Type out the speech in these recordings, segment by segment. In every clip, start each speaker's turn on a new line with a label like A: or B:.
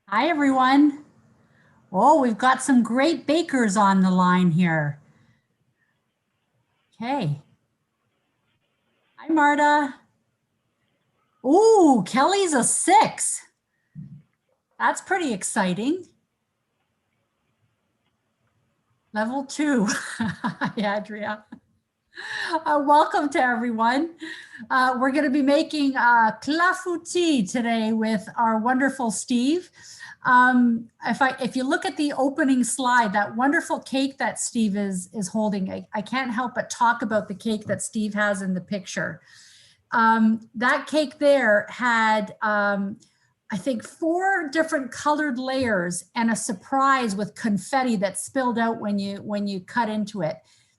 A: Hi, everyone. Oh, we've got some great bakers on the line here. Okay. Hi, Marta. Ooh, Kelly's a 6. That's pretty exciting. Level 2. Hi, Andrea. Welcome to everyone. We're going to be making clafoutis today with our wonderful Steve. If you look at the opening slide, that wonderful cake that Steve is holding, I can't help but talk about the cake that Steve has in the picture. That cake there had, I think, 4 different colored layers and a surprise with confetti that spilled out when you cut into it.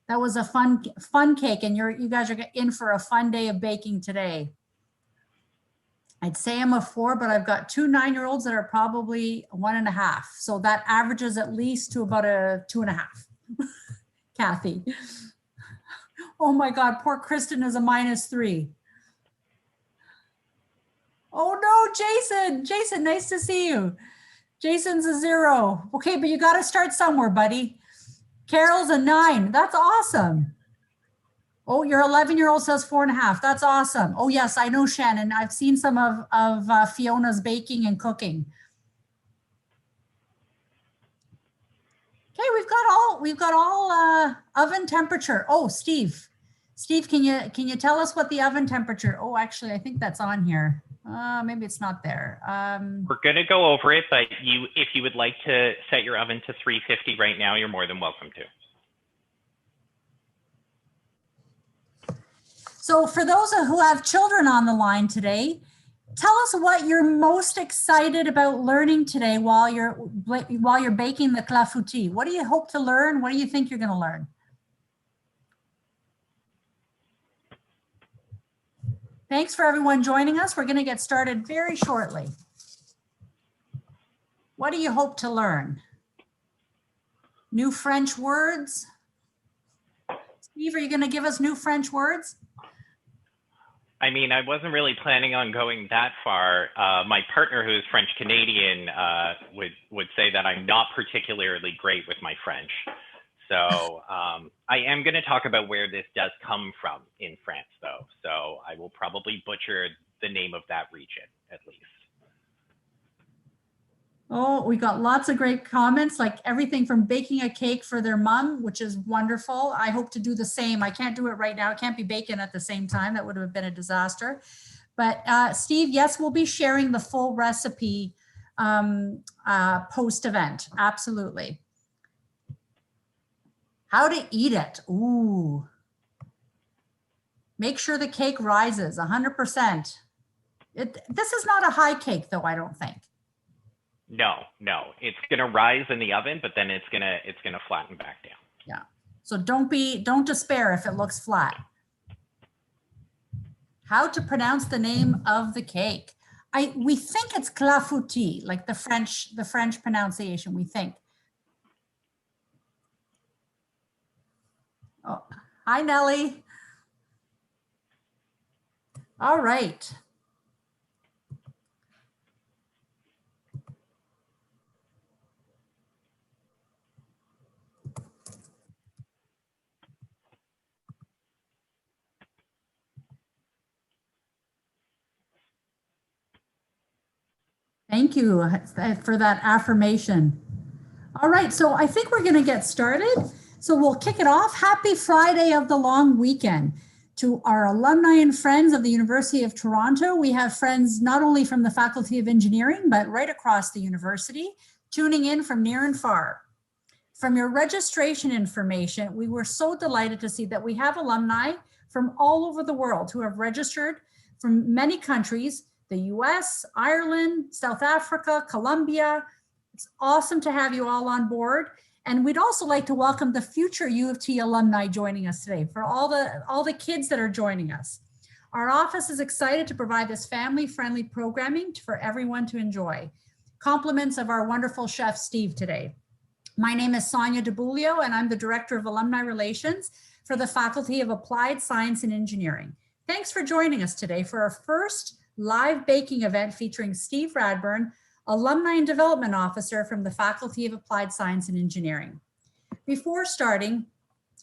A: That was a fun cake, and you guys are in for a fun day of baking today. I'd say I'm a 4, but I've got 2 9-year-olds that are probably 1.5. So that averages at least to about a 2.5. Kathy. Oh my God, poor Kristen is a -3. Oh no, Jason. Jason, nice to see you. Jason's a 0. Okay, but you got to start somewhere, buddy. Carol's a 9. That's awesome. Oh, your 11-year-old says 4.5. That's awesome. Oh yes, I know, Shannon. I've seen some of Fiona's baking and cooking. Okay, we've got all oven temperature. Oh, Steve, can you tell us what the oven temperature? Oh, actually, I think that's on here. Maybe it's not there.
B: We're going to go over it, but if you would like to set your oven to 350 right now, you're more than welcome to.
A: So for those who have children on the line today, tell us what you're most excited about learning today while you're baking the clafoutis. What do you hope to learn? What do you think you're going to learn? Thanks for everyone joining us. We're going to get started very shortly. What do you hope to learn? New French words? Steve, are you going to give us new French words?
B: I mean, I wasn't really planning on going that far. My partner, who's French Canadian, would say that I'm not particularly great with my French. So I am going to talk about where this does come from in France, though. So I will probably butcher the name of that region, at least.
A: Oh, we got lots of great comments, like everything from baking a cake for their mom, which is wonderful. I hope to do the same. I can't do it right now. I can't be baking at the same time. That would have been a disaster. But Steve, yes, we'll be sharing the full recipe post-event. Absolutely. How to eat it. Ooh. Make sure the cake rises 100%. This is not a high cake, though, I don't think.
B: No, it's going to rise in the oven, but then it's going to flatten back down.
A: Yeah. So don't despair if it looks flat. How to pronounce the name of the cake? We think it's clafoutis, like the French pronunciation, we think. Oh, hi, Nellie. All right. Thank you for that affirmation. All right, so I think we're going to get started. So we'll kick it off. Happy Friday of the long weekend to our alumni and friends of the University of Toronto. We have friends not only from the Faculty of Engineering, but right across the university, tuning in from near and far. From your registration information, we were so delighted to see that we have alumni from all over the world who have registered from many countries, the US, Ireland, South Africa, Colombia. It's awesome to have you all on board. And we'd also like to welcome the future U of T alumni joining us today, for all the kids that are joining us. Our office is excited to provide this family-friendly programming for everyone to enjoy. Compliments of our wonderful chef, Steve, today. My name is Sonia DeBulio, and I'm the Director of Alumni Relations for the Faculty of Applied Science and Engineering. Thanks for joining us today for our first live baking event featuring Steve Radbourn, Alumni Development Officer from the Faculty of Applied Science and Engineering. Before starting,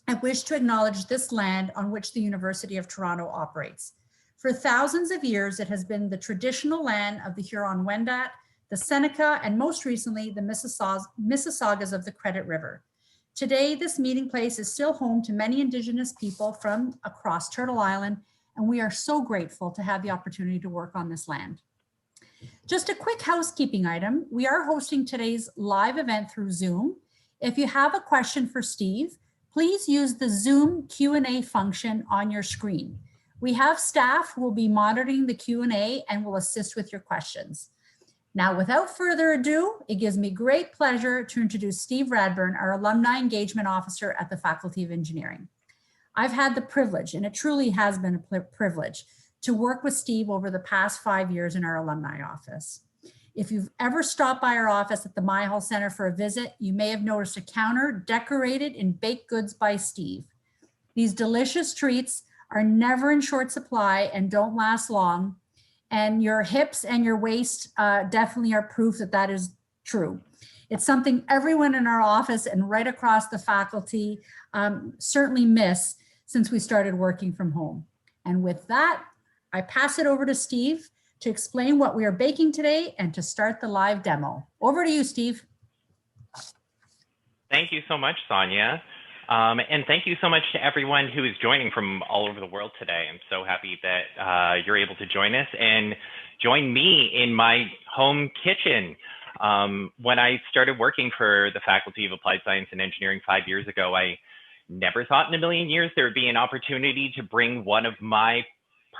A: I wish to acknowledge this land on which the University of Toronto operates. For thousands of years, it has been the traditional land of the Huron-Wendat, the Seneca, and most recently, the Mississaugas of the Credit River. Today, this meeting place is still home to many Indigenous people from across Turtle Island, and we are so grateful to have the opportunity to work on this land. Just a quick housekeeping item. We are hosting today's live event through Zoom. If you have a question for Steve, please use the Zoom Q&A function on your screen. We have staff who will be monitoring the Q&A and will assist with your questions. Now, without further ado, it gives me great pleasure to introduce Steve Radbourn, our Alumni Engagement Officer at the Faculty of Engineering. I've had the privilege, and it truly has been a privilege, to work with Steve over the past 5 years in our alumni office. If you've ever stopped by our office at the Myhall Center for a visit, you may have noticed a counter decorated in baked goods by Steve. These delicious treats are never in short supply and don't last long. And your hips and your waist definitely are proof that that is true. It's something everyone in our office and right across the faculty certainly miss since we started working from home. And with that, I pass it over to Steve to explain what we are baking today and to start the live demo. Over to you, Steve.
B: Thank you so much, Sonia. And thank you so much to everyone who is joining from all over the world today. I'm so happy that you're able to join us and join me in my home kitchen. When I started working for the Faculty of Applied Science and Engineering 5 years ago, I never thought in a million years there would be an opportunity to bring one of my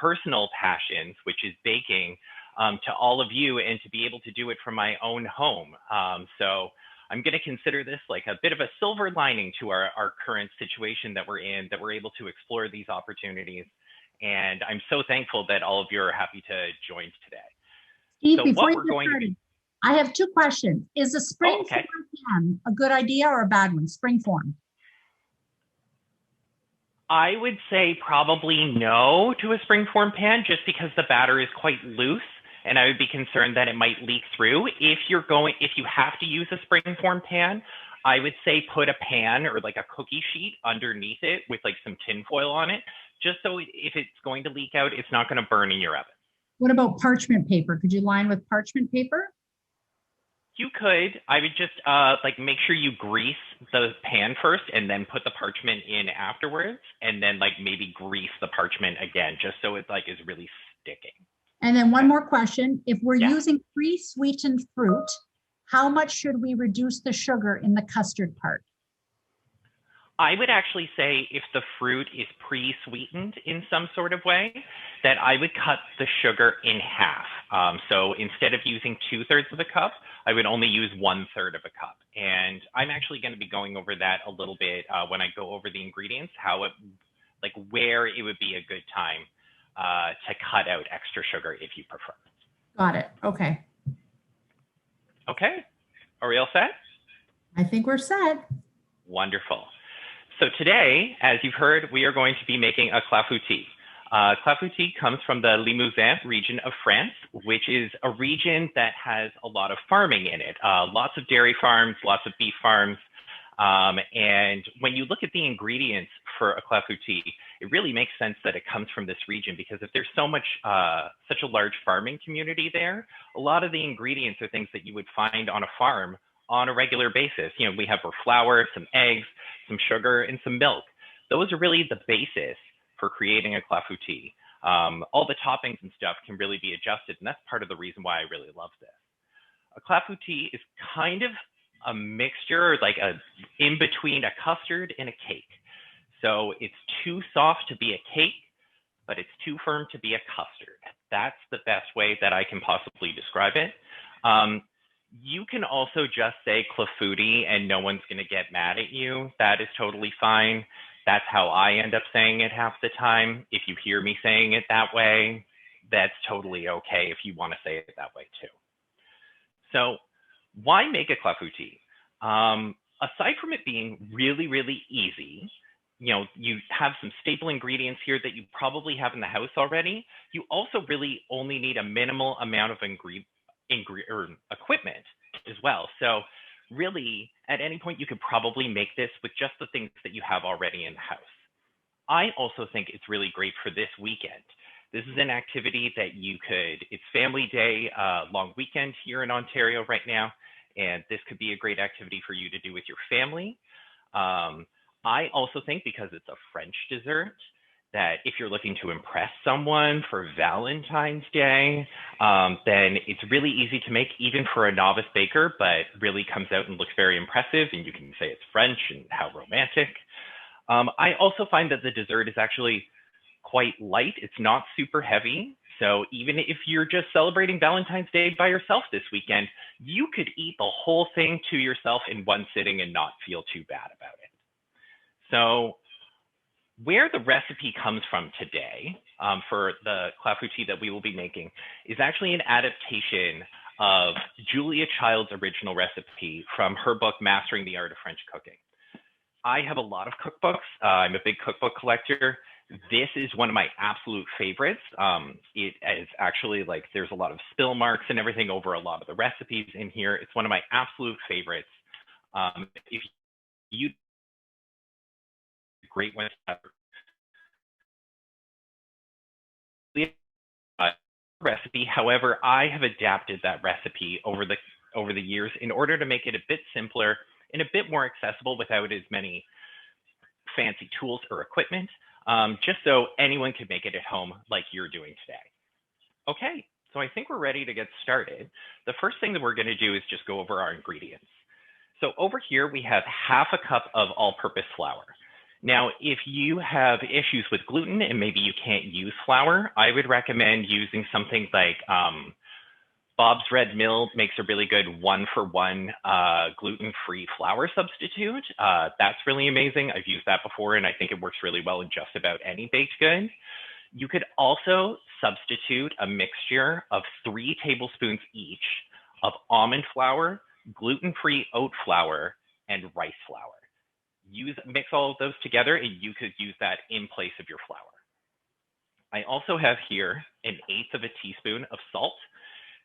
B: personal passions, which is baking, to all of you and to be able to do it from my own home. So I'm going to consider this like a bit of a silver lining to our current situation that we're in, that we're able to explore these opportunities. And I'm so thankful that all of you are happy to join today.
A: Steve,
B: So
A: before
B: what
A: you
B: we're
A: get
B: going
A: started,
B: to be,
A: I have two questions. Is a spring form pan a good idea or a bad one? Spring form.
B: I would say probably no to a springform pan, just because the batter is quite loose. And I would be concerned that it might leak through. If you have to use a springform pan, I would say put a pan or like a cookie sheet underneath it with like some tin foil on it, just so if it's going to leak out, it's not going to burn in your oven.
A: What about parchment paper? Could you line with parchment paper?
B: You could. I would just like make sure you grease the pan first and then put the parchment in afterwards, and then like maybe grease the parchment again, just so it like is really sticking.
A: And then one more question. If we're using pre-sweetened fruit, how much should we reduce the sugar in the custard part?
B: I would actually say if the fruit is pre-sweetened in some sort of way, that I would cut the sugar in half. So instead of using 2/3 of a cup, I would only use 1/3 of a cup. And I'm actually going to be going over that a little bit when I go over the ingredients, where it would be a good time to cut out extra sugar if you prefer.
A: Got it. Okay.
B: Okay. Are we all set?
A: I think we're set.
B: Wonderful. So today, as you've heard, we are going to be making a clafoutis. Clafoutis comes from the Limousin region of France, which is a region that has a lot of farming in it. Lots of dairy farms, lots of beef farms. And when you look at the ingredients for a clafoutis, it really makes sense that it comes from this region, because if there's such a large farming community there, a lot of the ingredients are things that you would find on a farm on a regular basis. You know, we have our flour, some eggs, some sugar, and some milk. Those are really the basis for creating a clafoutis. All the toppings and stuff can really be adjusted, and that's part of the reason why I really love this. A clafoutis is kind of a mixture, like in between a custard and a cake. So it's too soft to be a cake, but it's too firm to be a custard. That's the best way that I can possibly describe it. You can also just say clafoutis and no one's going to get mad at you. That is totally fine. That's how I end up saying it half the time. If you hear me saying it that way, that's totally okay if you want to say it that way too. So why make a clafoutis? Aside from it being really, really easy, you know, you have some staple ingredients here that you probably have in the house already. You also really only need a minimal amount of or equipment as well. So really, at any point, you could probably make this with just the things that you have already in the house. I also think it's really great for this weekend. This is an activity that you could, it's family day, long weekend here in Ontario right now, and this could be a great activity for you to do with your family. I also think because it's a French dessert, that if you're looking to impress someone for Valentine's Day, then it's really easy to make even for a novice baker, but really comes out and looks very impressive, and you can say it's French and how romantic. I also find that the dessert is actually quite light. It's not super heavy. So even if you're just celebrating Valentine's Day by yourself this weekend, you could eat the whole thing to yourself in one sitting and not feel too bad about it. So where the recipe comes from today for the clafoutis that we will be making is actually an adaptation of Julia Child's original recipe from her book, Mastering the Art of French Cooking. I have a lot of cookbooks. I'm a big cookbook collector. This is one of my absolute favorites. It is actually like, there's a lot of spill marks and everything over a lot of the recipes in here. It's one of my absolute favorites. If you great one recipe. However, I have adapted that recipe over the years in order to make it a bit simpler and a bit more accessible without as many fancy tools or equipment, just so anyone can make it at home like you're doing today. Okay, so I think we're ready to get started. The first thing that we're going to do is just go over our ingredients. So over here, we have half a cup of all-purpose flour. Now, if you have issues with gluten and maybe you can't use flour, I would recommend using something like Bob's Red Mill makes a really good 1-for-1 gluten-free flour substitute. That's really amazing. I've used that before, and I think it works really well in just about any baked good. You could also substitute a mixture of 3 tablespoons each of almond flour, gluten-free oat flour, and rice flour. Mix all of those together, and you could use that in place of your flour. I also have here 1/8 of a teaspoon of salt.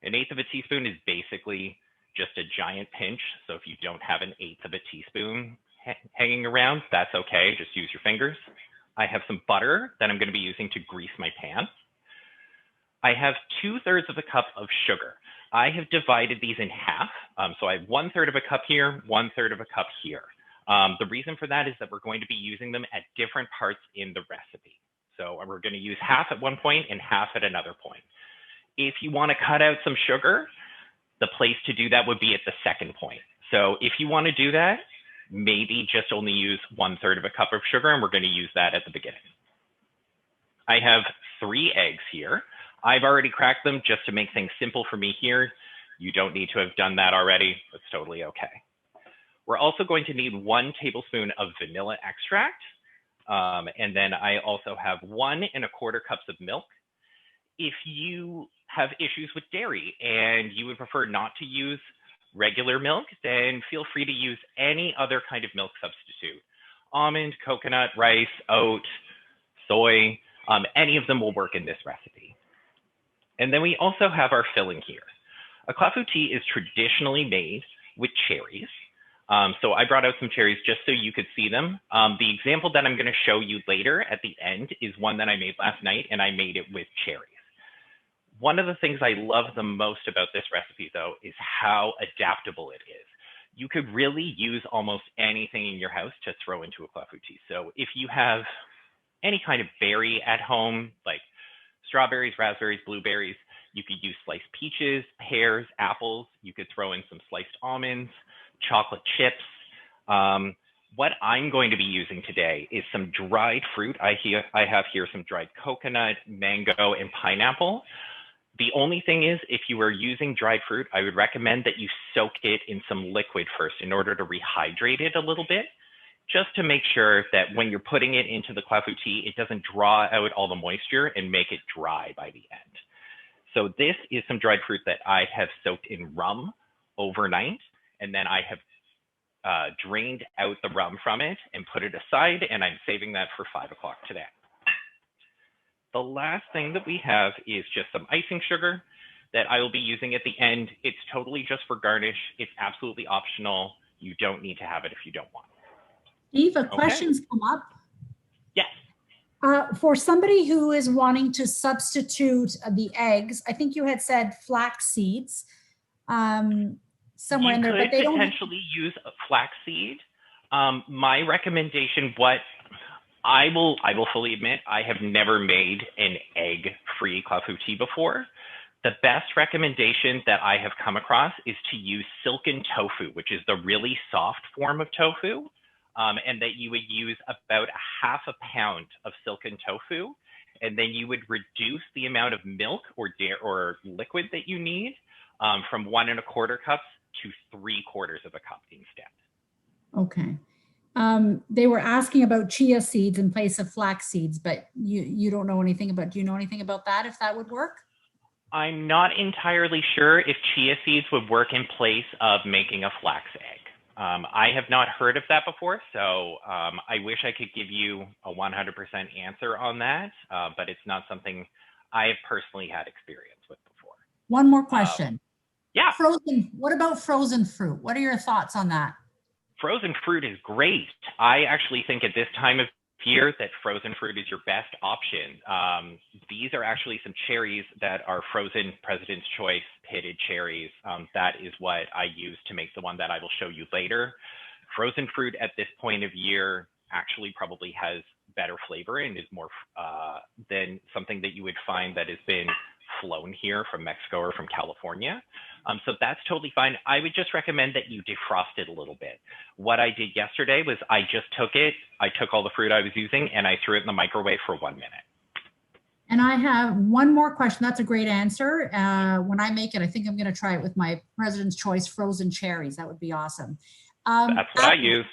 B: 1/8 of a teaspoon is basically just a giant pinch. So if you don't have 1/8 of a teaspoon hanging around, that's okay. Just use your fingers. I have some butter that I'm going to be using to grease my pan. I have 2/3 of a cup of sugar. I have divided these in half. So I have 1/3 of a cup here, 1/3 of a cup here. The reason for that is that we're going to be using them at different parts in the recipe. So we're going to use half at one point and half at another point. If you want to cut out some sugar, the place to do that would be at the second point. So if you want to do that, maybe just only use 1/3 of a cup of sugar, and we're going to use that at the beginning. I have 3 eggs here. I've already cracked them just to make things simple for me here. You don't need to have done that already. That's totally okay. We're also going to need 1 tablespoon of vanilla extract. And then I also have 1 1/4 cups of milk. If you have issues with dairy and you would prefer not to use regular milk, then feel free to use any other kind of milk substitute. Almond, coconut, rice, oat, soy, any of them will work in this recipe. And then we also have our filling here. A clafoutis is traditionally made with cherries. So I brought out some cherries just so you could see them. The example that I'm going to show you later at the end is one that I made last night, and I made it with cherries. One of the things I love the most about this recipe, though, is how adaptable it is. You could really use almost anything in your house to throw into a clafoutis. So if you have any kind of berry at home, like strawberries, raspberries, blueberries, you could use sliced peaches, pears, apples. You could throw in some sliced almonds, chocolate chips. What I'm going to be using today is some dried fruit. I have here some dried coconut, mango, and pineapple. The only thing is, if you are using dried fruit, I would recommend that you soak it in some liquid first in order to rehydrate it a little bit, just to make sure that when you're putting it into the clafoutis, it doesn't draw out all the moisture and make it dry by the end. So this is some dried fruit that I have soaked in rum overnight, and then I have drained out the rum from it and put it aside, and I'm saving that for 5 o'clock today. The last thing that we have is just some icing sugar. that I will be using at the end. It's totally just for garnish. It's absolutely optional. You don't need to have it if you don't want.
A: Steve, a question's come up.
B: Yes.
A: For somebody who is wanting to substitute the eggs, I think you had said flax seeds somewhere in there, but they don't.
B: You could potentially use a flaxseed. My recommendation, what I will fully admit, I have never made an egg-free clafoutis before. The best recommendation that I have come across is to use silken tofu, which is the really soft form of tofu, and that you would use about ½ pound of silken tofu, and then you would reduce the amount of milk or liquid that you need from 1 1/4 cups to 3/4 of a cup instead.
A: Okay. They were asking about chia seeds in place of flax seeds, but you don't know anything about, do you know anything about that, if that would work?
B: I'm not entirely sure if chia seeds would work in place of making a flax egg. I have not heard of that before, so I wish I could give you a 100% answer on that, but it's not something I have personally had experience with before.
A: One more question.
B: Yeah.
A: What about frozen fruit? What are your thoughts on that?
B: Frozen fruit is great. I actually think at this time of year that frozen fruit is your best option. These are actually some cherries that are frozen President's Choice pitted cherries. That is what I use to make the one that I will show you later. Frozen fruit at this point of year actually probably has better flavor and is more than something that you would find that has been flown here from Mexico or from California. So that's totally fine. I would just recommend that you defrost it a little bit. What I did yesterday was I just took all the fruit I was using and I threw it in the microwave for 1 minute. And
A: I have one more question. That's a great answer. When I make it, I think I'm going to try it with my President's Choice frozen cherries. That would be awesome.
B: That's what I use.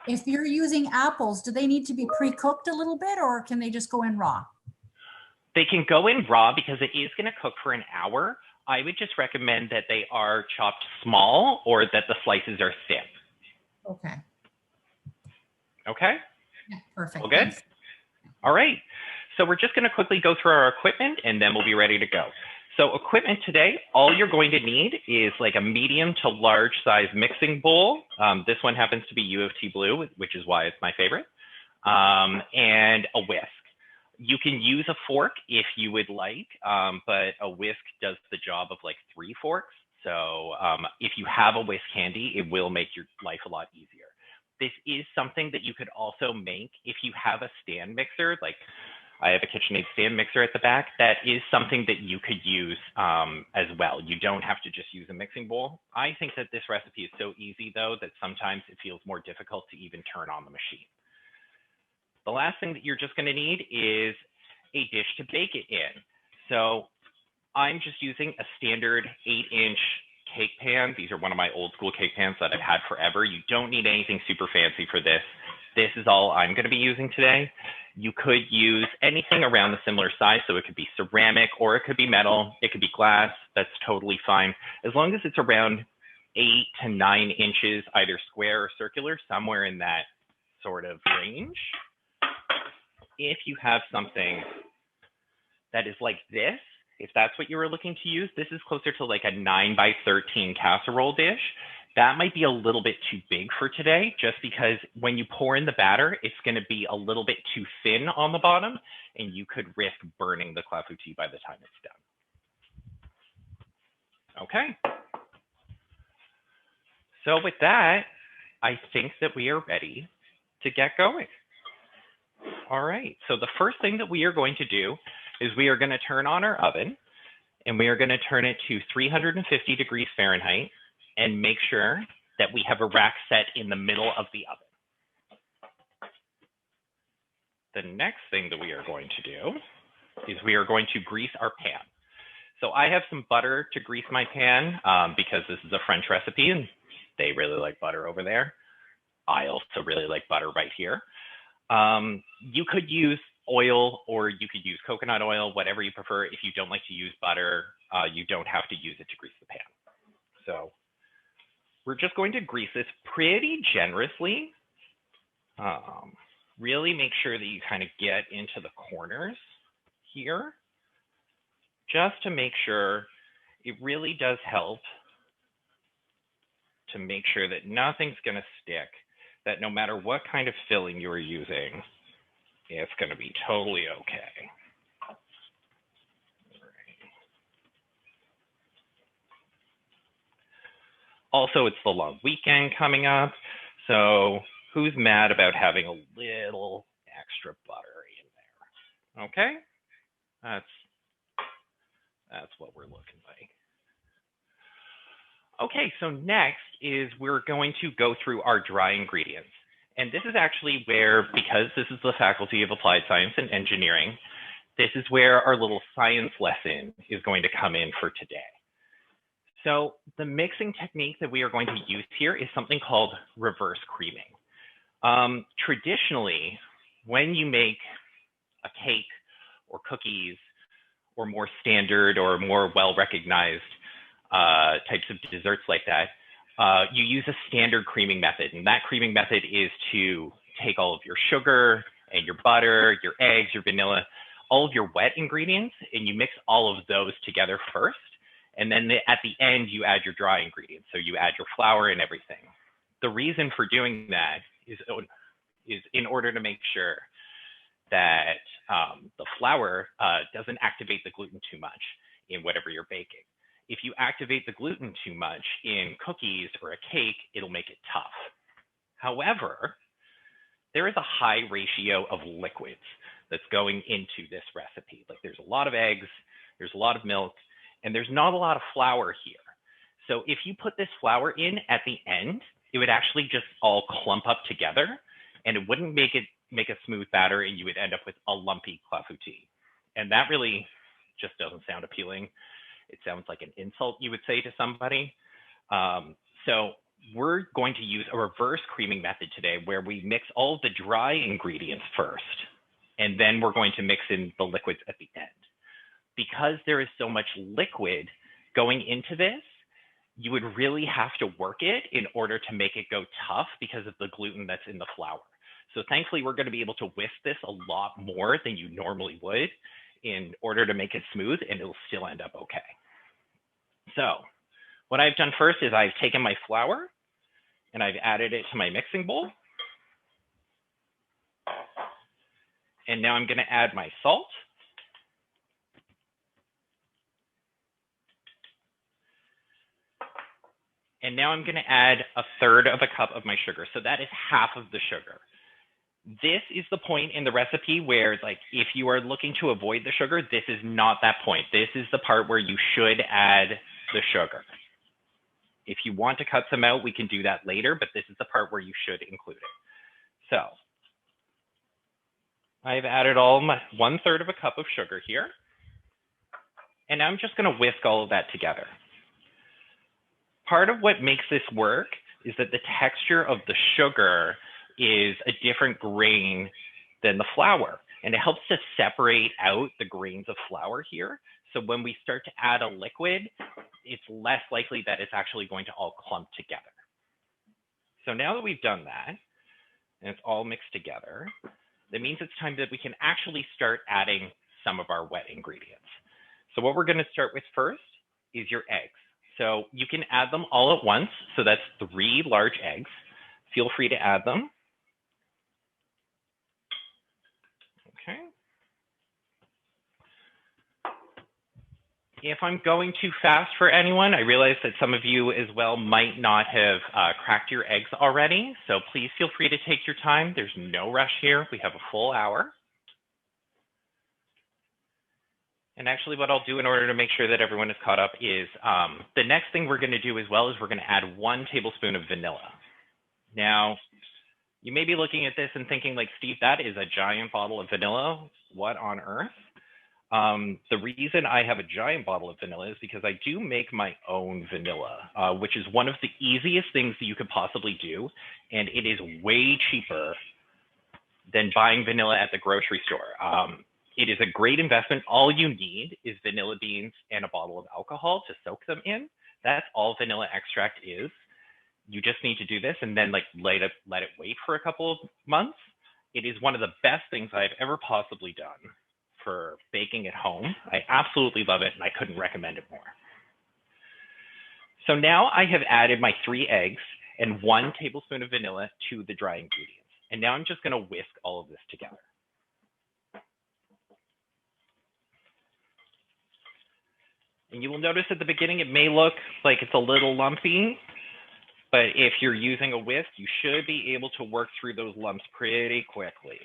A: If you're using apples, do they need to be pre-cooked a little bit or can they just go in raw?
B: They can go in raw because it is going to cook for an hour. I would just recommend that they are chopped small or that the slices are thin.
A: Okay.
B: Okay?
A: Yeah, perfect.
B: All good? Thanks. All right. So we're just going to quickly go through our equipment and then we'll be ready to go. So equipment today, all you're going to need is like a medium to large size mixing bowl. This one happens to be U of T blue, which is why it's my favorite, and a whisk. You can use a fork if you would like, but a whisk does the job of like 3 forks. So if you have a whisk handy, it will make your life a lot easier. This is something that you could also make if you have a stand mixer, like I have a KitchenAid stand mixer at the back. That is something that you could use as well. You don't have to just use a mixing bowl. I think that this recipe is so easy though, that sometimes it feels more difficult to even turn on the machine. The last thing that you're just going to need is a dish to bake it in. So I'm just using a standard 8-inch cake pan. These are one of my old school cake pans that I've had forever. You don't need anything super fancy for this. This is all I'm going to be using today. You could use anything around the similar size. So it could be ceramic or it could be metal. It could be glass. That's totally fine. As long as it's around 8 to 9 inches, either square or circular, somewhere in that sort of range. If you have something that is like this, if that's what you were looking to use, this is closer to like a 9x13 casserole dish. That might be a little bit too big for today, just because when you pour in the batter, it's going to be a little bit too thin on the bottom, and you could risk burning the clafoutis by the time it's done. Okay. So with that, I think that we are ready to get going. All right, so the first thing that we are going to do is we are going to turn on our oven and we are going to turn it to 350 degrees Fahrenheit and make sure that we have a rack set in the middle of the oven. The next thing that we are going to do is we are going to grease our pan. So I have some butter to grease my pan because this is a French recipe and they really like butter over there. I also really like butter right here. You could use oil or you could use coconut oil, whatever you prefer. If you don't like to use butter, you don't have to use it to grease the pan. So we're just going to grease this pretty generously. Really make sure that you kind of get into the corners here, just to make sure it really does help to make sure that nothing's going to stick, that no matter what kind of filling you're using, it's going to be totally okay. Also, it's the long weekend coming up, so who's mad about having a little extra butter in there? Okay, that's what we're looking like. Okay, so next is we're going to go through our dry ingredients. And this is actually where, because this is the Faculty of Applied Science and Engineering, this is where our little science lesson is going to come in for today. So the mixing technique that we are going to use here is something called reverse creaming. Traditionally, when you make a cake or cookies or more standard or more well-recognized types of desserts like that, you use a standard creaming method. And that creaming method is to take all of your sugar and your butter, your eggs, your vanilla, all of your wet ingredients, and you mix all of those together first. And then at the end, you add your dry ingredients. So you add your flour and everything. The reason for doing that is in order to make sure that the flour doesn't activate the gluten too much in whatever you're baking. If you activate the gluten too much in cookies or a cake, it'll make it tough. However, there is a high ratio of liquids that's going into this recipe. Like there's a lot of eggs, there's a lot of milk, and there's not a lot of flour here. So if you put this flour in at the end, it would actually just all clump up together, and it wouldn't make a smooth batter, and you would end up with a lumpy clafoutis. And that really just doesn't sound appealing. It sounds like an insult you would say to somebody. So we're going to use a reverse creaming method today where we mix all of the dry ingredients first, and then we're going to mix in the liquids at the end. Because there is so much liquid going into this, you would really have to work it in order to make it go tough because of the gluten that's in the flour. So thankfully, we're going to be able to whisk this a lot more than you normally would in order to make it smooth, and it'll still end up okay. So what I've done first is I've taken my flour and I've added it to my mixing bowl. And now I'm going to add my salt. And now I'm going to add 1/3 of a cup of my sugar. So that is half of the sugar. This is the point in the recipe where, like, if you are looking to avoid the sugar, this is not that point. This is the part where you should add the sugar. If you want to cut some out, we can do that later, but this is the part where you should include it. So I've added all my 1/3 of a cup of sugar here. And I'm just going to whisk all of that together. Part of what makes this work is that the texture of the sugar is a different grain than the flour, and it helps to separate out the grains of flour here. So when we start to add a liquid, it's less likely that it's actually going to all clump together. So now that we've done that, and it's all mixed together, that means it's time that we can actually start adding some of our wet ingredients. So what we're going to start with first is your eggs. So you can add them all at once. So that's 3 large eggs. Feel free to add them. Okay. If I'm going too fast for anyone, I realize that some of you as well might not have cracked your eggs already. So please feel free to take your time. There's no rush here. We have a full hour. And actually what I'll do in order to make sure that everyone is caught up is the next thing we're going to do as well is we're going to add 1 tablespoon of vanilla. Now, you may be looking at this and thinking like, Steve, that is a giant bottle of vanilla. What on earth? The reason I have a giant bottle of vanilla is because I do make my own vanilla, which is one of the easiest things that you could possibly do. And it is way cheaper than buying vanilla at the grocery store. It is a great investment. All you need is vanilla beans and a bottle of alcohol to soak them in. That's all vanilla extract is. You just need to do this and then like let it wait for a couple of months. It is one of the best things I've ever possibly done for baking at home. I absolutely love it, and I couldn't recommend it more. So now I have added my 3 eggs and 1 tablespoon of vanilla to the dry ingredients. And now I'm just going to whisk all of this together. And you will notice at the beginning, it may look like it's a little lumpy, but if you're using a whisk, you should be able to work through those lumps pretty quickly.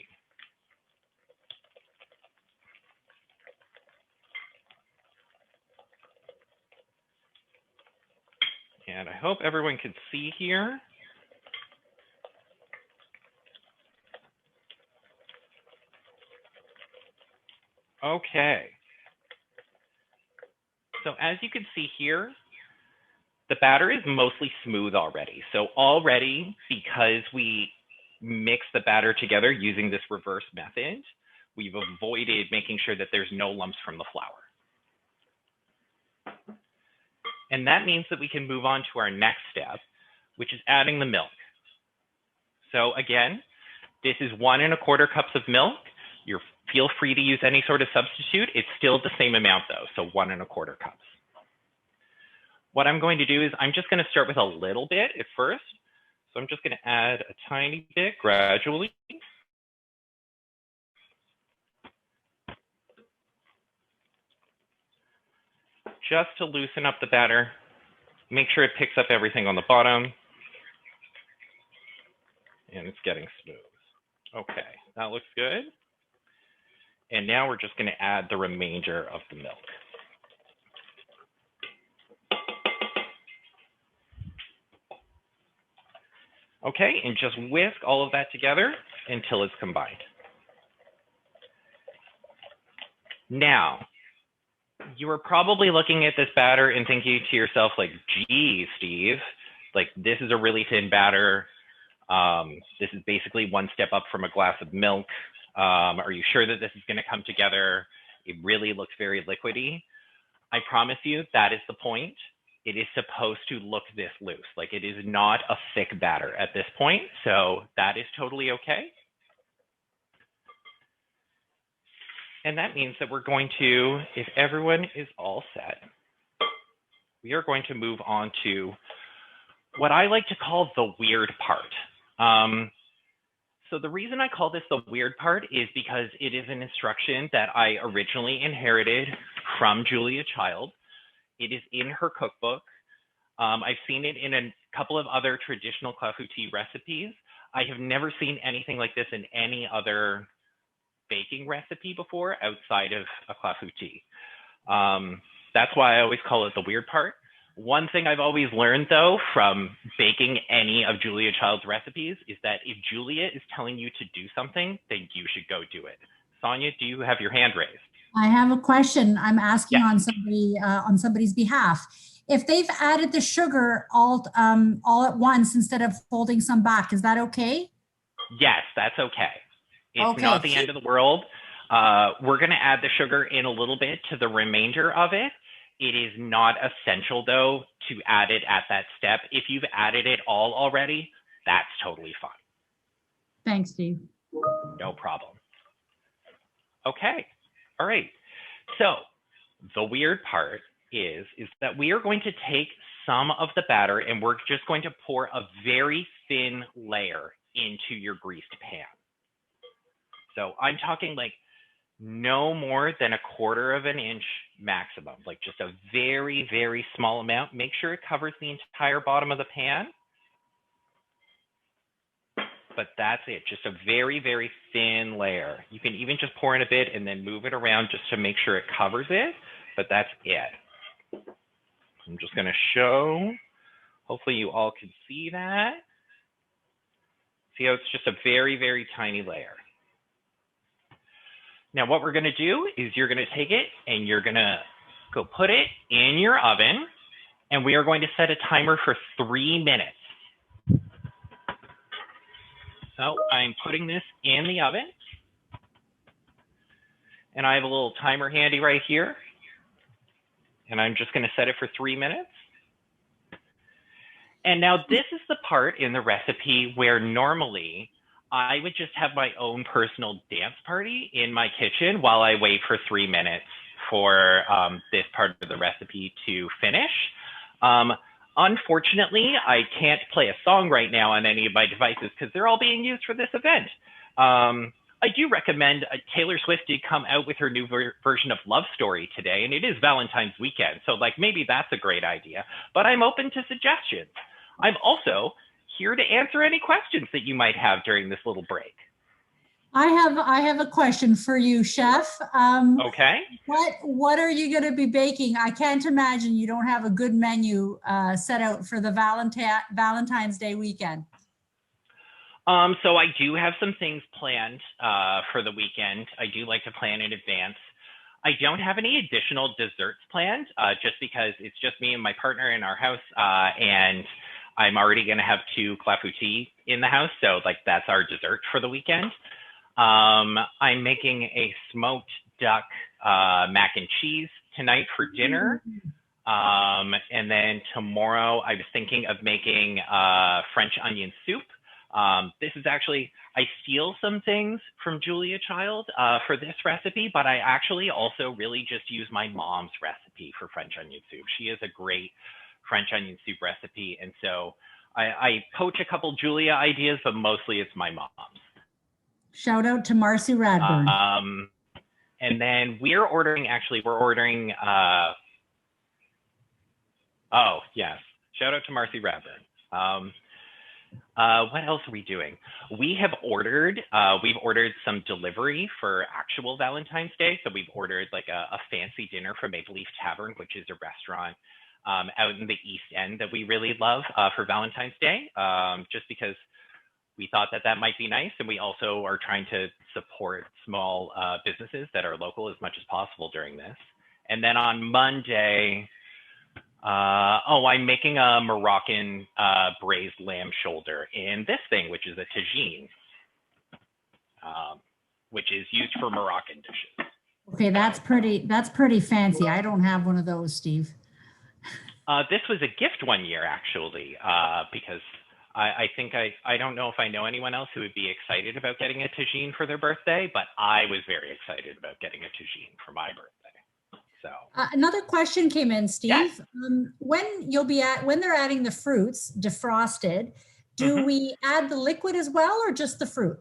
B: And I hope everyone can see here. Okay. So as you can see here, the batter is mostly smooth already. So already, because we mix the batter together using this reverse method, we've avoided making sure that there's no lumps from the flour. And that means that we can move on to our next step, which is adding the milk. So again, this is 1 1/4 cups of milk. Feel free to use any sort of substitute. It's still the same amount though, so 1 1/4 cups. What I'm going to do is I'm just going to start with a little bit at first. So I'm just going to add a tiny bit gradually. Just to loosen up the batter. Make sure it picks up everything on the bottom. And it's getting smooth. Okay, that looks good. And now we're just going to add the remainder of the milk. Okay, and just whisk all of that together until it's combined. Now, you are probably looking at this batter and thinking to yourself, like, gee, Steve, like this is a really thin batter. This is basically 1 step up from a glass of milk. Are you sure that this is going to come together? It really looks very liquidy. I promise you that is the point. It is supposed to look this loose. Like it is not a thick batter at this point. So that is totally okay. And that means that we're going to, if everyone is all set, we are going to move on to what I like to call the weird part. So the reason I call this the weird part is because it is an instruction that I originally inherited from Julia Child. It is in her cookbook. I've seen it in a couple of other traditional clafoutis recipes. I have never seen anything like this in any other baking recipe before outside of a clafoutis. That's why I always call it the weird part. One thing I've always learned, though, from baking any of Julia Child's recipes is that if Julia is telling you to do something, then you should go do it. Sonia, do you have your hand raised?
A: I have a question. I'm asking
B: Yeah.
A: on somebody's behalf. If they've added the sugar all at once instead of holding some back, is that okay?
B: Yes, that's okay. It's
A: Okay.
B: not the end of the world. We're going to add the sugar in a little bit to the remainder of it. It is not essential, though, to add it at that step. If you've added it all already, that's totally fine.
A: Thanks, Steve.
B: No problem. Okay. All right. So the weird part is that we are going to take some of the batter and we're just going to pour a very thin layer into your greased pan. So I'm talking like no more than 1/4 inch maximum, like just a very, very small amount. Make sure it covers the entire bottom of the pan. But that's it, just a very, very thin layer. You can even just pour in a bit and then move it around just to make sure it covers it, but that's it. I'm just gonna show, hopefully you all can see that. See how it's just a very, very tiny layer. Now what we're gonna do is you're gonna take it and you're gonna go put it in your oven, and we are going to set a timer for 3 minutes. So I'm putting this in the oven, and I have a little timer handy right here, and I'm just going to set it for 3 minutes. And now this is the part in the recipe where normally I would just have my own personal dance party in my kitchen while I wait for 3 minutes for this part of the recipe to finish. Unfortunately, I can't play a song right now on any of my devices because they're all being used for this event. I do recommend Taylor Swift did come out with her new version of Love Story today, and it is Valentine's weekend. So like maybe that's a great idea, but I'm open to suggestions. I'm also here to answer any questions that you might have during this little break.
A: I have a question for you, Chef.
B: Okay.
A: What are you going to be baking? I can't imagine you don't have a good menu set out for the Valentine's Day weekend.
B: So I do have some things planned for the weekend. I do like to plan in advance. I don't have any additional desserts planned just because it's just me and my partner in our house, and I'm already going to have 2 clafoutis in the house. So like that's our dessert for the weekend. I'm making a smoked duck mac and cheese tonight for dinner. And then tomorrow I was thinking of making French onion soup. This is actually, I steal some things from Julia Child for this recipe, but I actually also really just use my mom's recipe for French onion soup. She has a great French onion soup recipe. And so I poach a couple Julia ideas, but mostly it's my mom's.
A: Shout out to Marcy Radbourn.
B: And then we're ordering, oh yes, shout out to Marcy Radbourn. What else are we doing? We have ordered, we've ordered some delivery for actual Valentine's Day. So we've ordered like a fancy dinner from Maple Leaf Tavern, which is a restaurant out in the East End that we really love for Valentine's Day, just because we thought that that might be nice. And we also are trying to support small businesses that are local as much as possible during this. And then on Monday, I'm making a Moroccan braised lamb shoulder in this thing, which is a tagine, which is used for Moroccan dishes.
A: Okay, that's pretty fancy. I don't have one of those, Steve.
B: This was a gift one year, actually, because I think I don't know if I know anyone else who would be excited about getting a tagine for their birthday, but I was very excited about getting a tagine for my birthday. So
A: another question came in, Steve.
B: Yes.
A: When they're adding the fruits defrosted, do we add the liquid as well or just the fruit?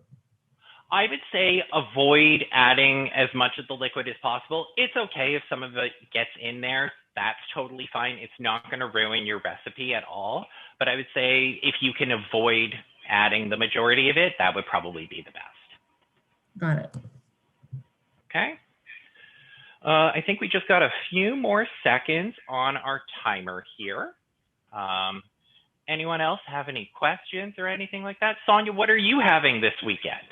B: I would say avoid adding as much of the liquid as possible. It's okay if some of it gets in there. That's totally fine. It's not going to ruin your recipe at all. But I would say if you can avoid adding the majority of it, that would probably be the best.
A: Got it.
B: Okay. I think we just got a few more seconds on our timer here. Anyone else have any questions or anything like that? Sonia, what are you having this weekend?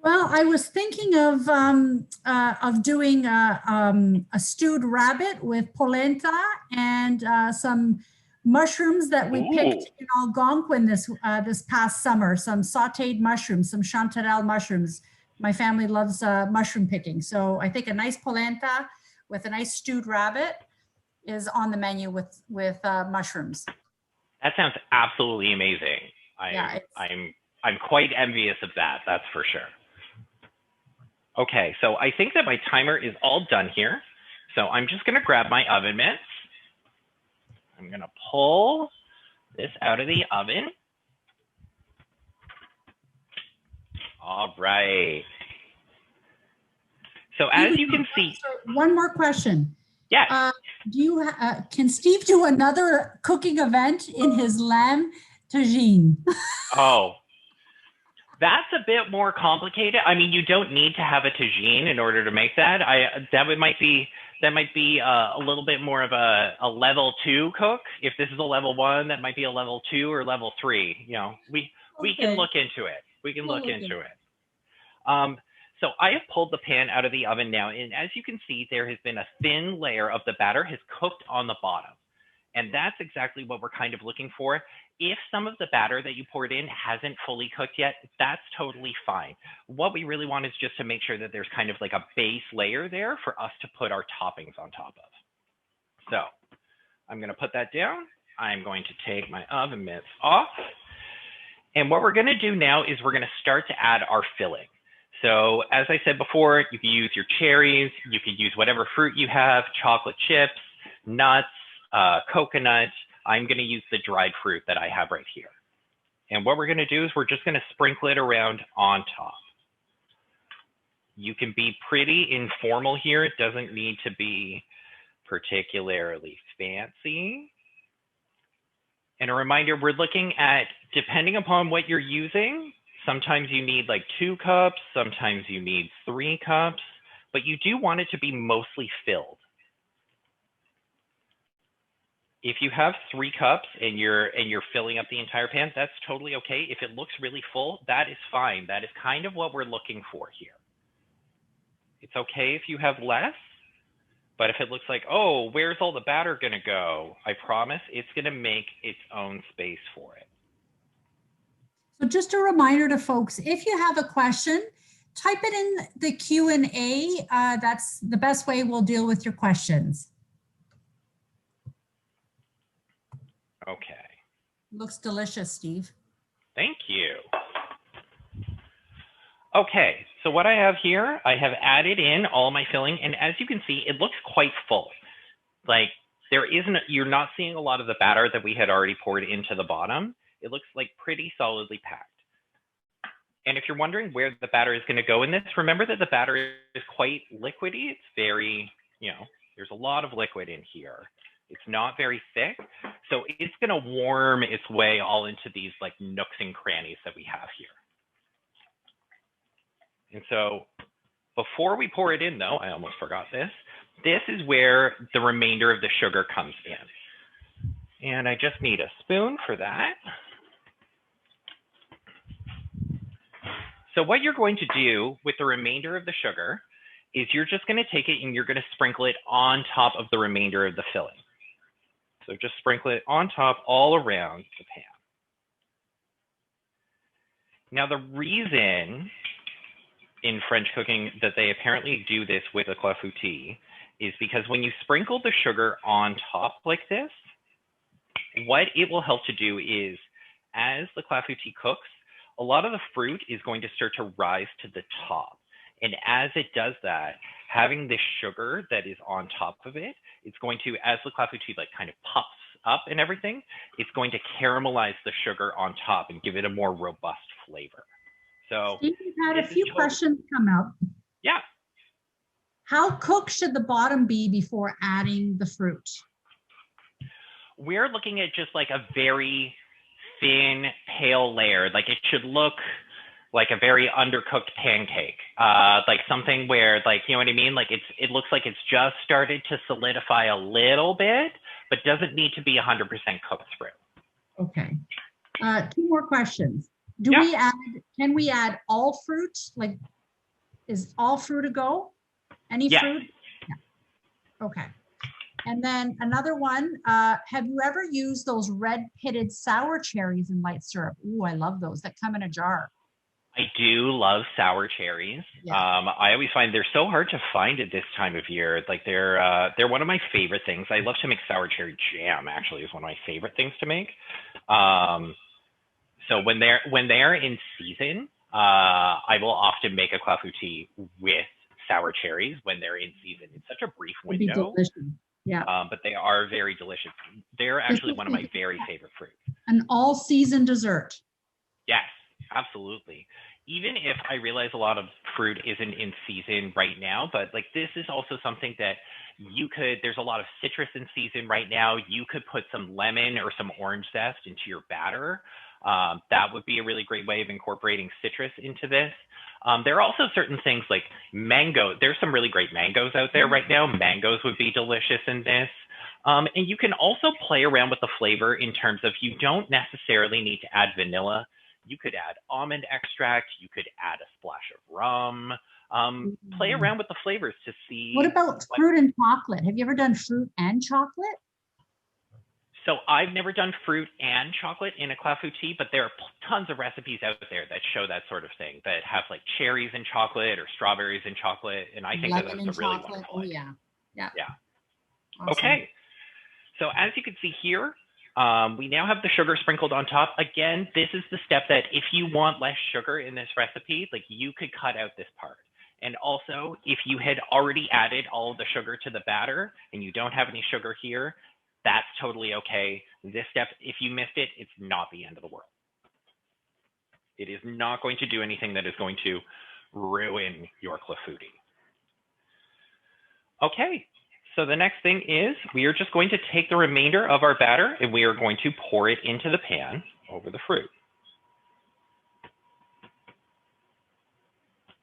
A: Well, I was thinking of doing a stewed rabbit with polenta and some mushrooms that we picked in Algonquin this past summer. Some sautéed mushrooms, some chanterelle mushrooms. My family loves mushroom picking, so I think a nice polenta with a nice stewed rabbit is on the menu with mushrooms.
B: That sounds absolutely amazing. I'm quite envious of that. That's for sure. Okay, so I think that my timer is all done here. So I'm just gonna grab my oven mitts. I'm gonna pull this out of the oven. All right. So as you can see.
A: One more question.
B: Yes.
A: Can Steve do another cooking event in his lamb tagine?
B: Oh. That's a bit more complicated. I mean, you don't need to have a tagine in order to make that. That might be a little bit more of a level 2 cook. If this is a level 1, that might be a level 2 or level 3. You know, we can look into it. We can look into it. So I have pulled the pan out of the oven now, and as you can see, there has been a thin layer of the batter has cooked on the bottom. And that's exactly what we're kind of looking for. If some of the batter that you poured in hasn't fully cooked yet, that's totally fine. What we really want is just to make sure that there's kind of like a base layer there for us to put our toppings on top of. So I'm going to put that down. I'm going to take my oven mitts off. And what we're going to do now is we're going to start to add our filling. So as I said before, you can use your cherries, you can use whatever fruit you have, chocolate chips, nuts, coconut. I'm going to use the dried fruit that I have right here. And what we're going to do is we're just going to sprinkle it around on top. You can be pretty informal here. It doesn't need to be particularly fancy. And a reminder, we're looking at, depending upon what you're using, sometimes you need like 2 cups, sometimes you need 3 cups, but you do want it to be mostly filled. If you have 3 cups and you're filling up the entire pan, that's totally okay. If it looks really full, that is fine. That is kind of what we're looking for here. It's okay if you have less, but if it looks like, oh, where's all the batter gonna go? I promise it's gonna make its own space for it.
A: So just a reminder to folks, if you have a question, type it in the Q&A. That's the best way we'll deal with your questions.
B: Okay.
A: Looks delicious, Steve.
B: Thank you. Okay, so what I have here, I have added in all my filling, and as you can see, it looks quite full. Like you're not seeing a lot of the batter that we had already poured into the bottom. It looks like pretty solidly packed. And if you're wondering where the batter is going to go in this, remember that the batter is quite liquidy. It's very, there's a lot of liquid in here. It's not very thick. So it's going to warm its way all into these like nooks and crannies that we have here. And so before we pour it in though, I almost forgot this. This is where the remainder of the sugar comes in. And I just need a spoon for that. So what you're going to do with the remainder of the sugar is you're just going to take it and you're going to sprinkle it on top of the remainder of the filling. So just sprinkle it on top all around the pan. Now the reason in French cooking that they apparently do this with a clafoutis is because when you sprinkle the sugar on top like this, what it will help to do is as the clafoutis cooks, a lot of the fruit is going to start to rise to the top. And as it does that, having this sugar that is on top of it, it's going to, as the clafoutis like kind of pops up and everything, it's going to caramelize the sugar on top and give it a more robust flavor. So
A: Steve, we've had a few questions come up.
B: Yeah.
A: How cooked should the bottom be before adding the fruit?
B: We're looking at just like a very thin, pale layer. Like it should look like a very undercooked pancake. Like something where like, you know what I mean? Like it looks like it's just started to solidify a little bit, but doesn't need to be 100% cooked through.
A: Okay. 2 more questions. Can we add all fruit? Like, is all fruit a go? Any fruit? Yeah. Okay. And then another one, have you ever used those red pitted sour cherries in light syrup? Ooh, I love those that come in a jar.
B: I do love sour cherries. Yeah. I always find they're so hard to find at this time of year. Like they're one of my favorite things. I love to make sour cherry jam, actually, is one of my favorite things to make. So when they're in season, I will often make a clafoutis with sour cherries when they're in season. It's such a brief window.
A: Yeah.
B: But they are very delicious. They're actually one of my very favorite fruits.
A: An all-season dessert.
B: Yes, absolutely. Even if I realize a lot of fruit isn't in season right now, but like this is also something that there's a lot of citrus in season right now. You could put some lemon or some orange zest into your batter. That would be a really great way of incorporating citrus into this. There are also certain things like mango. There's some really great mangoes out there right now. Mangoes would be delicious in this. And you can also play around with the flavor in terms of you don't necessarily need to add vanilla. You could add almond extract. You could add a splash of rum. Play around with the flavors to see.
A: What about fruit and chocolate? Have you ever done fruit and chocolate?
B: So I've never done fruit and chocolate in a clafoutis, but there are tons of recipes out there that show that sort of thing, that have like cherries in chocolate or strawberries in chocolate. And I think that's a really wonderful idea. Yeah. Awesome. Okay. So as you can see here, we now have the sugar sprinkled on top. Again, this is the step that if you want less sugar in this recipe, like you could cut out this part. And also, if you had already added all of the sugar to the batter and you don't have any sugar here, That's totally okay. This step, if you missed it, it's not the end of the world. It is not going to do anything that is going to ruin your clafoutis. Okay, so the next thing is we are just going to take the remainder of our batter and we are going to pour it into the pan over the fruit.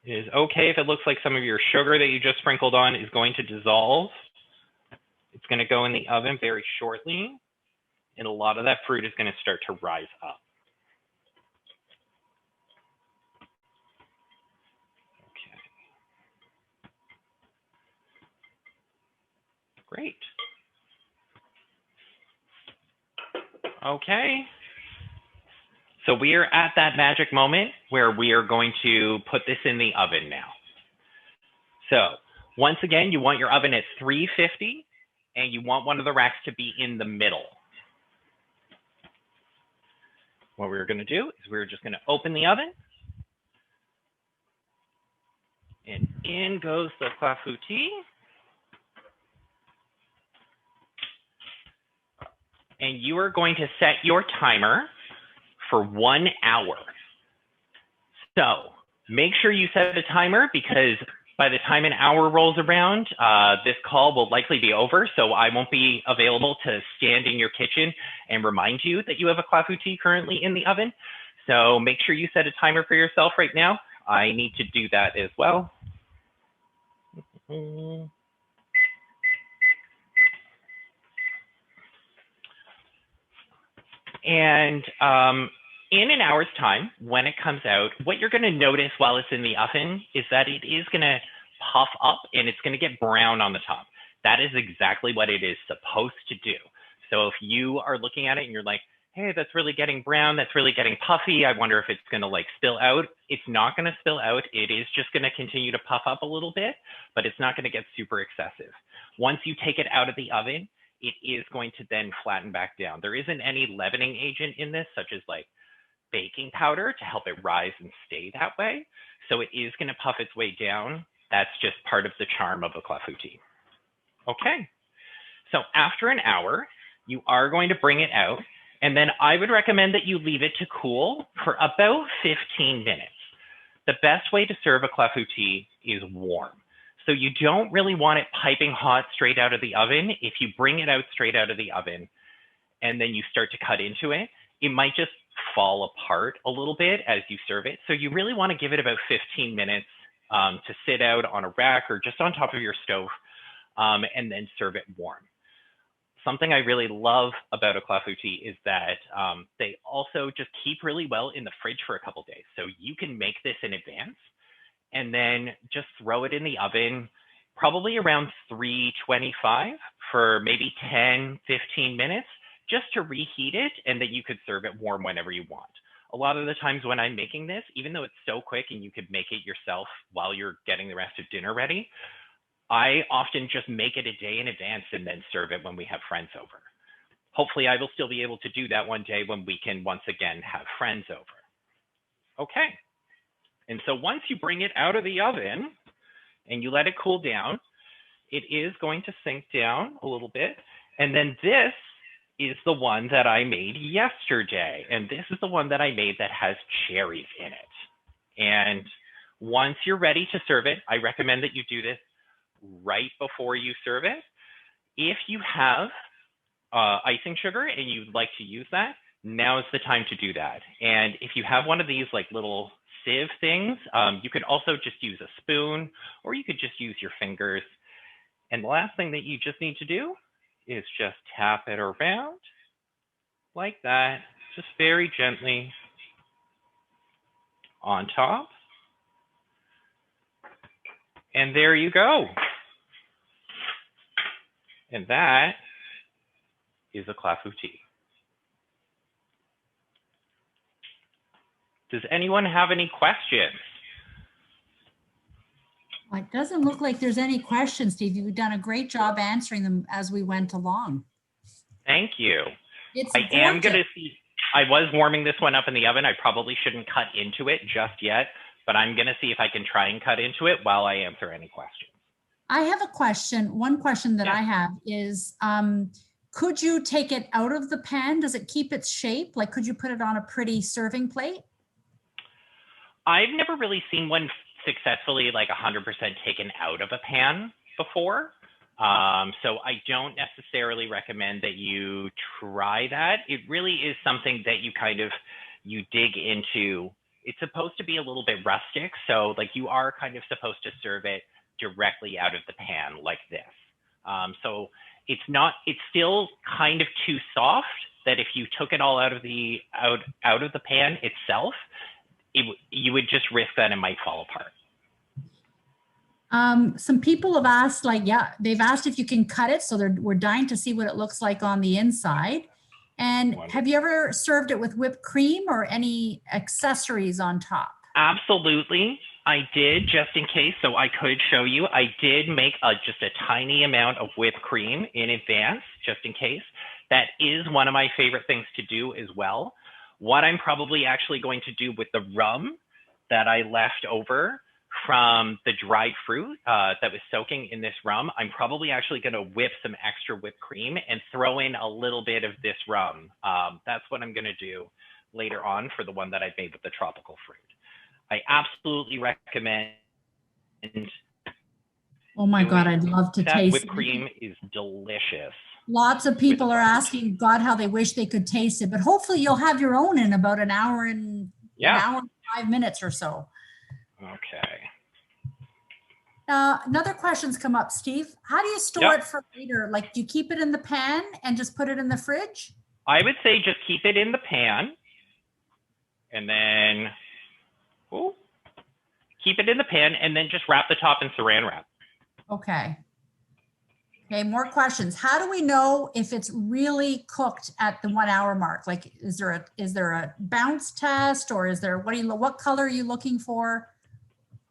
B: It is okay if it looks like some of your sugar that you just sprinkled on is going to dissolve. It's going to go in the oven very shortly, and a lot of that fruit is going to start to rise up. Great. Okay. So we are at that magic moment where we are going to put this in the oven now. So once again, you want your oven at 350 and you want one of the racks to be in the middle. What we're going to do is we're just going to open the oven. And in goes the clafoutis. And you are going to set your timer for 1 hour. So make sure you set a timer because by the time an hour rolls around, this call will likely be over. So I won't be available to stand in your kitchen and remind you that you have a clafoutis currently in the oven. So make sure you set a timer for yourself right now. I need to do that as well. And in an hour's time, when it comes out, what you're going to notice while it's in the oven is that it is going to puff up and it's going to get brown on the top. That is exactly what it is supposed to do. So if you are looking at it and you're like, hey, that's really getting brown, that's really getting puffy, I wonder if it's going to like spill out. It's not going to spill out. It is just going to continue to puff up a little bit, but it's not going to get super excessive. Once you take it out of the oven, it is going to then flatten back down. There isn't any leavening agent in this, such as like baking powder to help it rise and stay that way. So it is going to puff its way down. That's just part of the charm of a clafoutis. Okay, so after an hour, you are going to bring it out, and then I would recommend that you leave it to cool for about 15 minutes. The best way to serve a clafoutis is warm. So you don't really want it piping hot straight out of the oven. If you bring it out straight out of the oven and then you start to cut into it, it might just fall apart a little bit as you serve it. So you really want to give it about 15 minutes to sit out on a rack or just on top of your stove and then serve it warm. Something I really love about a clafoutis is that they also just keep really well in the fridge for a couple days. So you can make this in advance and then just throw it in the oven, probably around 325 for maybe 10, 15 minutes, just to reheat it, and then you could serve it warm whenever you want. A lot of the times when I'm making this, even though it's so quick and you could make it yourself while you're getting the rest of dinner ready, I often just make it a day in advance and then serve it when we have friends over. Hopefully I will still be able to do that one day when we can once again have friends over. Okay. And so once you bring it out of the oven and you let it cool down, it is going to sink down a little bit. And then this is the one that I made yesterday. And this is the one that I made that has cherries in it. And once you're ready to serve it, I recommend that you do this right before you serve it. If you have icing sugar and you'd like to use that, now is the time to do that. And if you have one of these like little sieve things, you could also just use a spoon, or you could just use your fingers. And the last thing that you just need to do is just tap it around like that, just very gently on top. And there you go. And that is a clafoutis. Does anyone have any questions?
A: It doesn't look like there's any questions, Steve. You've done a great job answering them as we went along.
B: Thank you.
A: It's
B: I am going to see, I was warming this one up in the oven. I probably shouldn't cut into it just yet, but I'm going to see if I can try and cut into it while I answer any questions.
A: I have a question. One question that I have is, Could you take it out of the pan? Does it keep its shape? Like, could you put it on a pretty serving plate?
B: I've never really seen one successfully like 100% taken out of a pan before. So I don't necessarily recommend that you try that. It really is something that you dig into. It's supposed to be a little bit rustic. So like you are kind of supposed to serve it directly out of the pan like this. So it's still kind of too soft that if you took it all out of the pan itself, you would just risk that it might fall apart.
A: Some people have asked, they've asked if you can cut it. So we're dying to see what it looks like on the inside. And have you ever served it with whipped cream or any accessories on top?
B: Absolutely. I did, just in case, so I could show you. I did make just a tiny amount of whipped cream in advance, just in case. That is one of my favorite things to do as well. What I'm probably actually going to do with the rum that I left over from the dried fruit that was soaking in this rum, I'm probably actually going to whip some extra whipped cream and throw in a little bit of this rum. That's what I'm going to do later on for the one that I made with the tropical fruit. I absolutely recommend.
A: Oh my God, I'd love to taste
B: whipped cream is delicious.
A: Lots of people are asking God how they wish they could taste it, but hopefully you'll have your own in about an hour and 5 minutes or so.
B: Okay.
A: Another question's come up, Steve. How do you store it for later? Like, do you keep it in the pan and just put it in the fridge?
B: I would say just keep it in the pan and then keep it in the pan and then just wrap the top in saran wrap.
A: Okay. Okay, more questions. How do we know if it's really cooked at the 1 hour mark? Like, is there a bounce test, or what color are you looking for?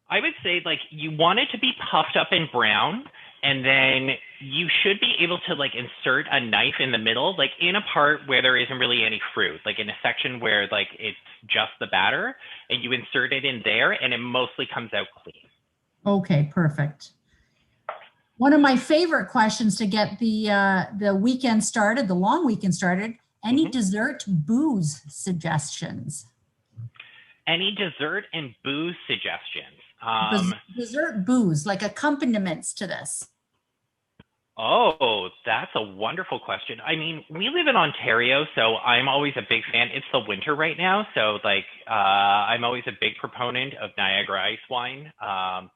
B: I would say like you want it to be puffed up and brown, and then you should be able to like insert a knife in the middle, like in a part where there isn't really any fruit, like in a section where like it's just the batter, and you insert it in there and it mostly comes out clean. Okay,
A: perfect. One of my favorite questions to get the weekend started, the long weekend started, any dessert booze suggestions?
B: Any dessert and booze suggestions?
A: Dessert booze, like accompaniments to this.
B: Oh, that's a wonderful question. I mean, we live in Ontario, so I'm always a big fan. It's the winter right now, so like I'm always a big proponent of Niagara ice wine.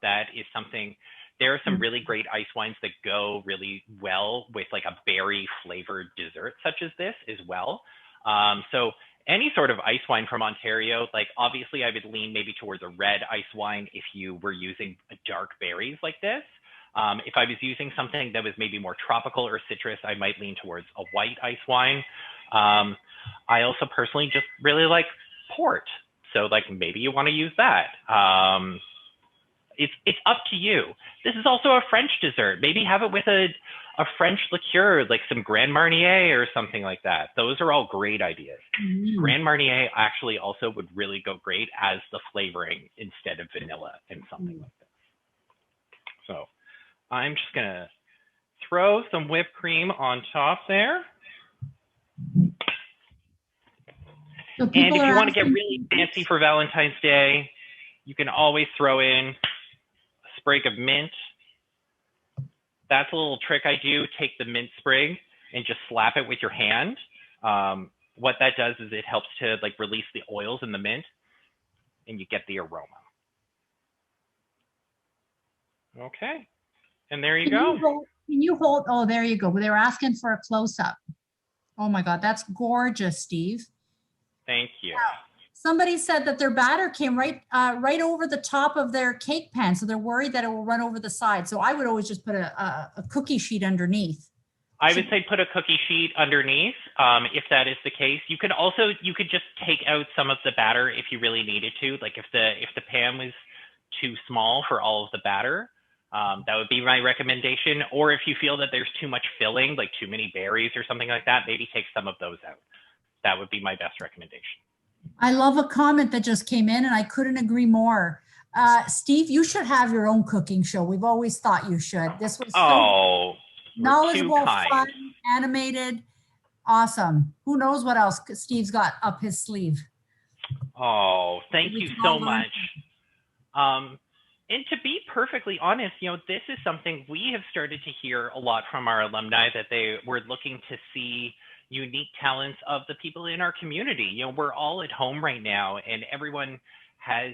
B: That is something. There are some really great ice wines that go really well with like a berry flavored dessert such as this as well. So any sort of ice wine from Ontario, like obviously I would lean maybe towards a red ice wine if you were using dark berries like this. If I was using something that was maybe more tropical or citrus, I might lean towards a white ice wine. I also personally just really like port. So like maybe you want to use that. It's up to you. This is also a French dessert. Maybe have it with a French liqueur, like some Grand Marnier or something like that. Those are all great ideas. Grand Marnier actually also would really go great as the flavoring instead of vanilla and something like this. So I'm just gonna throw some whipped cream on top there.
A: So
B: and if you want to get really fancy for Valentine's Day, you can always throw in a sprig of mint. That's a little trick I do. Take the mint sprig and just slap it with your hand. What that does is it helps to like release the oils in the mint and you get the aroma. Okay. And there you go.
A: Can you hold, oh, there you go. They were asking for a close-up. Oh my God, that's gorgeous, Steve.
B: Thank you.
A: Somebody said that their batter came right over the top of their cake pan, so they're worried that it will run over the side. So I would always just put a cookie sheet underneath.
B: I would say put a cookie sheet underneath if that is the case. You could just take out some of the batter if you really needed to. Like if the pan was too small for all of the batter, that would be my recommendation. Or if you feel that there's too much filling, like too many berries or something like that, maybe take some of those out. That would be my best recommendation.
A: I love a comment that just came in and I couldn't agree more. Steve, you should have your own cooking show. We've always thought you should. This was so knowledgeable, fun. animated. Awesome. Who knows what else Steve's got up his sleeve.
B: Oh, thank
A: We
B: you
A: can
B: so
A: all learn.
B: much. And to be perfectly honest, this is something we have started to hear a lot from our alumni, that they were looking to see unique talents of the people in our community. We're all at home right now, and everyone has,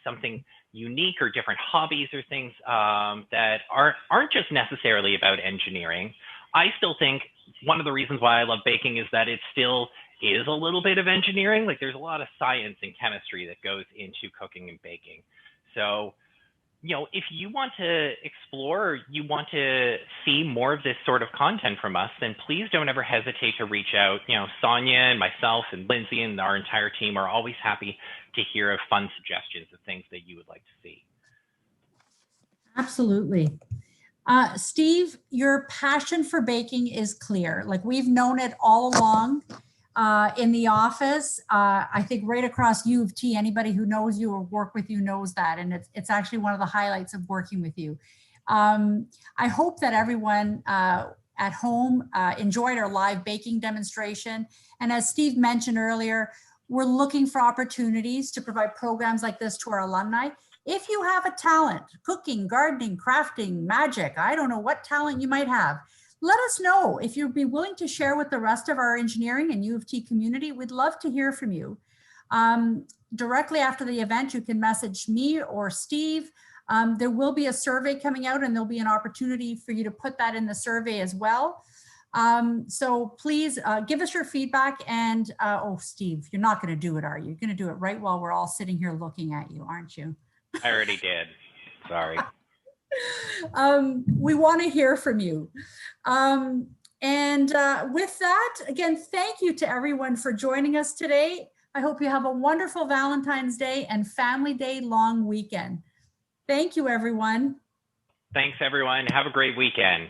B: something unique or different hobbies or things that aren't just necessarily about engineering. I still think one of the reasons why I love baking is that it still is a little bit of engineering. Like, there's a lot of science and chemistry that goes into cooking and baking. So, if you want to explore, you want to see more of this sort of content from us, then please don't ever hesitate to reach out. Sonia and myself and Lindsay and our entire team are always happy to hear of fun suggestions of things that you would like to see.
A: Absolutely. Steve, your passion for baking is clear. Like, we've known it all along in the office. I think right across U of T, anybody who knows you or work with you knows that. And it's actually one of the highlights of working with you. I hope that everyone at home enjoyed our live baking demonstration. And as Steve mentioned earlier, we're looking for opportunities to provide programs like this to our alumni. If you have a talent, cooking, gardening, crafting, magic, I don't know what talent you might have, let us know. If you'd be willing to share with the rest of our engineering and U of T community, we'd love to hear from you. Directly after the event, you can message me or Steve. There will be a survey coming out, and there'll be an opportunity for you to put that in the survey as well. So please give us your feedback. And oh, Steve, you're not going to do it, are you? You're going to do it right while we're all sitting here looking at you, aren't you?
B: I already did. Sorry.
A: We want to hear from you. And with that, again, thank you to everyone for joining us today. I hope you have a wonderful Valentine's Day and Family Day long weekend. Thank you, everyone.
B: Thanks, everyone. Have a great weekend.